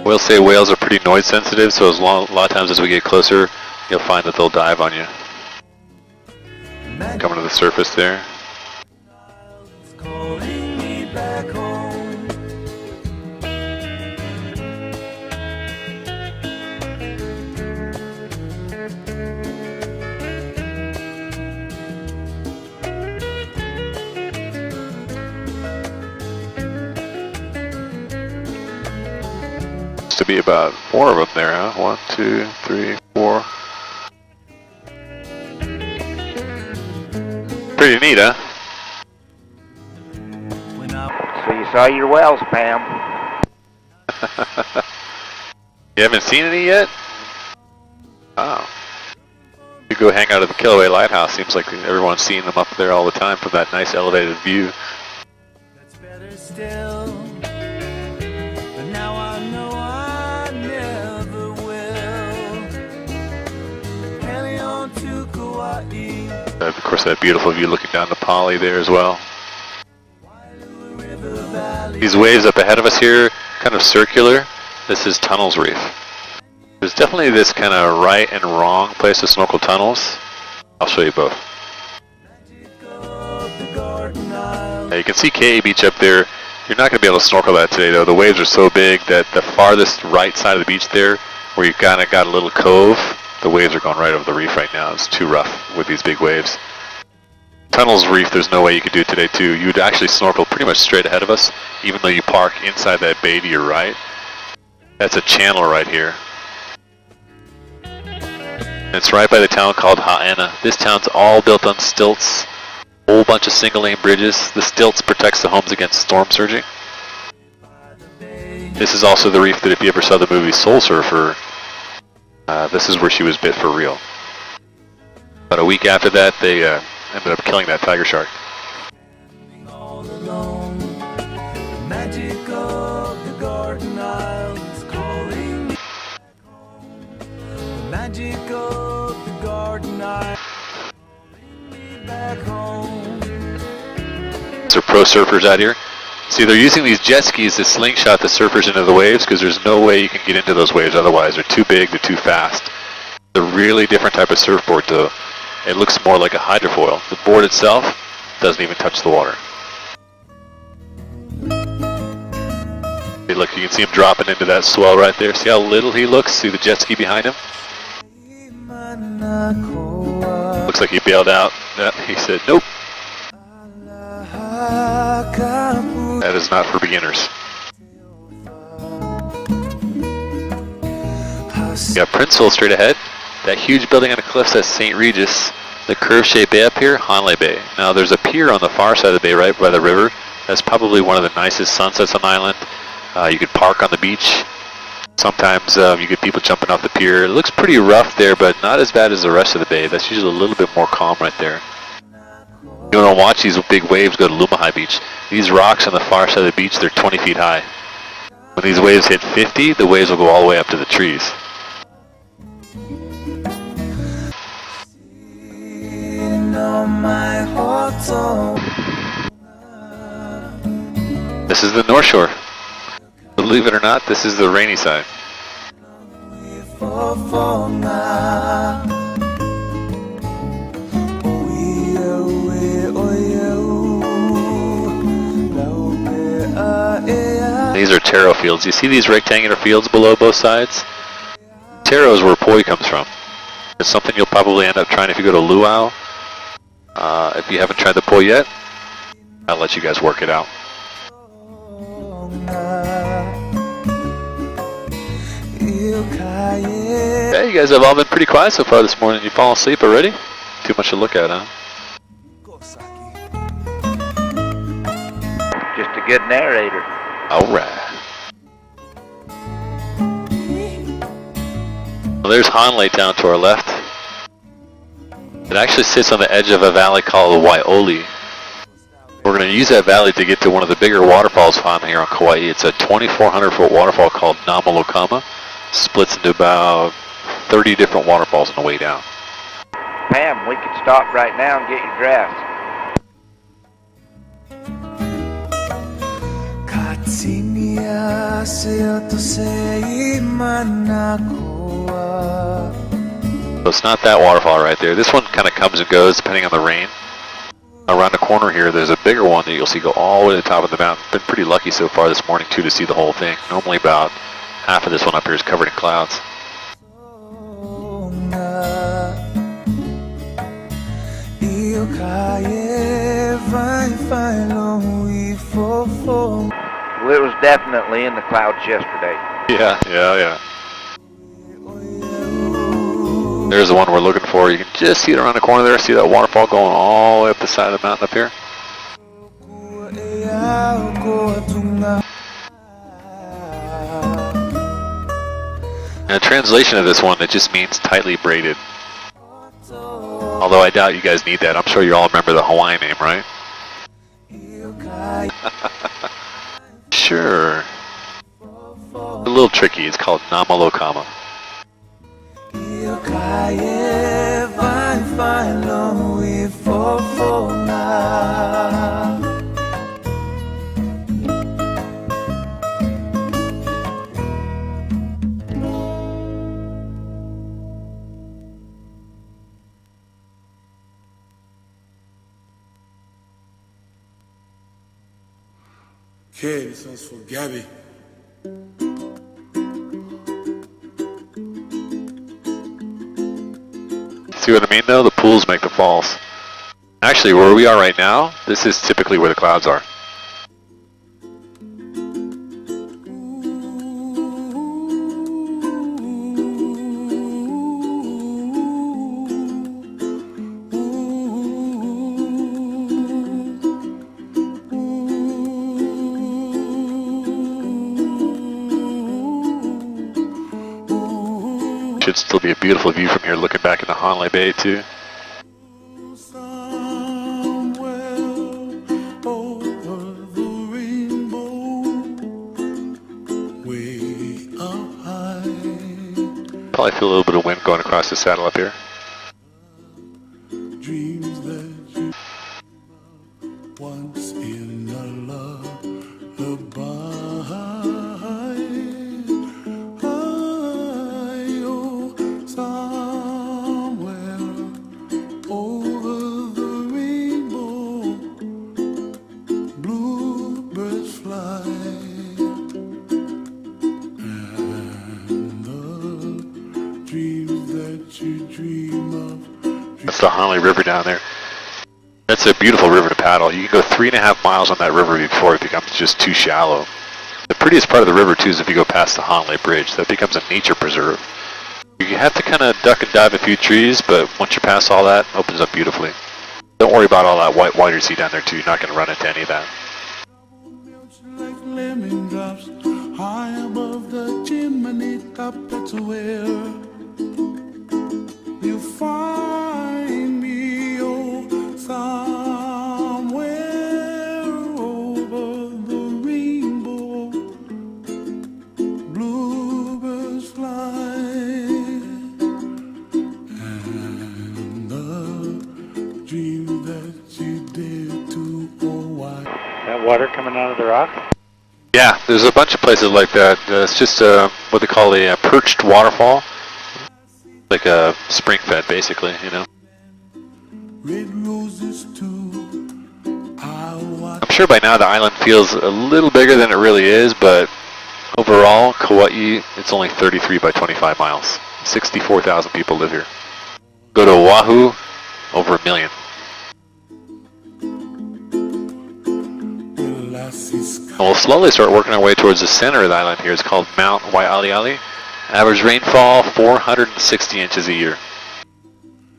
We'll say whales are pretty noise sensitive, so a lot of times as we get closer, you'll find that they'll dive on you. Coming to the surface there. To be about 4 of them there, huh? 1, 2, 3, 4. Pretty neat, huh? So you saw your whales, Pam. You haven't seen any yet? Oh. You go hang out at the Kilauea Lighthouse. Seems like everyone's seeing them up there all the time from that nice elevated view. That's better still. But now I know I never will. Heli on to Kauai. Of course, that beautiful view looking down the Pali there as well. These waves up ahead of us here, kind of circular. This is Tunnels Reef. There's definitely this kind of right and wrong place to snorkel tunnels. I'll show you both. Now you can see KA Beach up there. You're not going to be able to snorkel that today though. The waves are so big that the farthest right side of the beach there, where you've kind of got a little cove, the waves are going right over the reef right now. It's too rough with these big waves. Tunnels Reef, there's no way you could do it today too. You'd actually snorkel pretty much straight ahead of us, even though you park inside that bay to your right. That's a channel right here. And it's right by the town called Haena. This town's all built on stilts, whole bunch of single lane bridges. The stilts protects the homes against storm surging. This is also the reef that if you ever saw the movie Soul Surfer, this is where she was bit for real. About a week after that, they ended up killing that tiger shark. All alone, the magic of the Garden Isles calling home. The magic of the Garden Isles calling me back home. These are pro surfers out here. See, they're using these jet skis to slingshot the surfers into the waves because there's no way you can get into those waves otherwise. They're too big, they're too fast. It's a really different type of surfboard though. It looks more like a hydrofoil. The board itself doesn't even touch the water. Hey, look, you can see him dropping into that swell right there. See how little he looks? See the jet ski behind him? Looks like he bailed out. Yeah, he said, nope. That is not for beginners. You got Prince Hole straight ahead. That huge building on the cliffs, that's St. Regis. The curve-shaped bay up here, Hanley Bay. Now there's a pier on the far side of the bay right by the river. That's probably one of the nicest sunsets on the island. You could park on the beach. Sometimes you get people jumping off the pier. It looks pretty rough there, but not as bad as the rest of the bay. That's usually a little bit more calm right there. You want to watch these big waves, go to Lumahai Beach. These rocks on the far side of the beach, they're 20 feet high. When these waves hit 50, the waves will go all the way up to the trees. This is the North Shore. Believe it or not, this is the rainy side. These are taro fields. You see these rectangular fields below both sides? Taro is where poi comes from. It's something you'll probably end up trying if you go to Luau. If you haven't tried the poi yet, I'll let you guys work it out. Yeah, you guys have all been pretty quiet so far this morning. You fall asleep already? Too much to look at, huh? Just a good narrator. Alright. Well, there's Hanley Town to our left. It actually sits on the edge of a valley called Waioli. We're going to use that valley to get to one of the bigger waterfalls found here on Kauai. It's a 2,400 foot waterfall called Namalokama. Splits into about 30 different waterfalls on the way down. Pam, we could stop right now and get your dress. So it's not that waterfall right there. This one kind of comes and goes depending on the rain. Around the corner here, there's a bigger one that you'll see go all the way to the top of the mountain. Been pretty lucky so far this morning too to see the whole thing. Normally about half of this one up here is covered in clouds. Well, it was definitely in the clouds yesterday. Yeah. There's the one we're looking for. You can just see it around the corner there. See that waterfall going all the way up the side of the mountain up here? And a translation of this one, it just means tightly braided. Although I doubt you guys need that. I'm sure you all remember the Hawaiian name, right? Sure. A little tricky. It's called Namalokama. Okay, this one's for Gabby. See what I mean though? The pools make the falls. Actually, where we are right now, this is typically where the clouds are. Should still be a beautiful view from here looking back into Hanalei Bay too. Probably feel a little bit of wind going across the saddle up here. Dreams that you once in a lullaby. Somewhere over the rainbow, bluebirds fly. That's the Hanalei River down there. That's a beautiful river to paddle. You can go 3.5 miles on that river before it becomes just too shallow. The prettiest part of the river too is if you go past the Hanalei Bridge. That becomes a nature preserve. You have to kind of duck and dive a few trees, but once you pass all that, it opens up beautifully. Don't worry about all that white water you see down there too. You're not going to run into any of that. Like lemon drops high above the chimney top, that's where you find me, oh, somewhere over the rainbow, bluebirds fly, and the dream that you did to, oh, why. That water coming out of the rock? Yeah, there's a bunch of places like that. It's just what they call a perched waterfall. Like a spring fed, basically, you know. Red roses too. I'm sure by now the island feels a little bigger than it really is, but overall, Kauai, it's only 33 by 25 miles. 64,000 people live here. Go to Oahu, over 1 million. And we'll slowly start working our way towards the center of the island here. It's called Mount Waialeale. Average rainfall, 460 inches a year.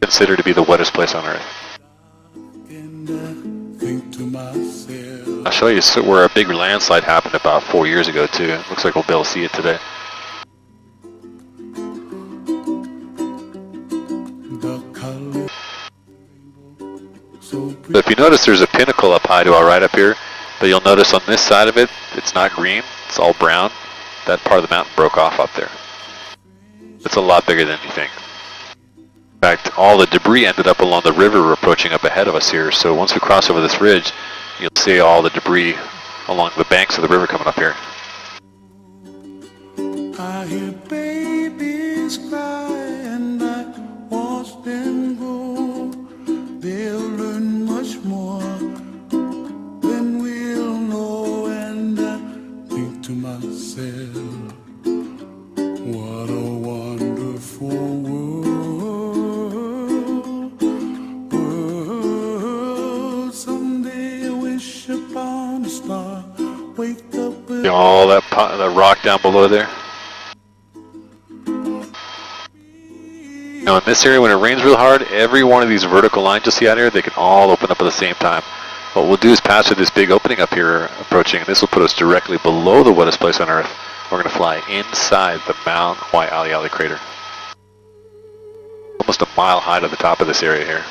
Considered to be the wettest place on Earth. I'll show you where a big landslide happened about 4 years ago too. It looks like we'll be able to see it today. So if you notice, there's a pinnacle up high to our right up here, but you'll notice on this side of it, it's not green, it's all brown. That part of the mountain broke off up there. It's a lot bigger than you think. In fact, all the debris ended up along the river approaching up ahead of us here, so once we cross over this ridge, you'll see all the debris along the banks of the river coming up here. I hear babies cry and I watch them grow. They'll learn much more than we'll know. And I think to myself, what a wonderful world. Someday I wish upon a star, wake up with All that rock down below there. Now in this area, when it rains real hard, every one of these vertical lines you see out here, they can all open up at the same time. What we'll do is pass through this big opening up here approaching, and this will put us directly below the wettest place on Earth. We're going to fly inside the Mount Waialeale crater. Almost a mile high to the top of this area here.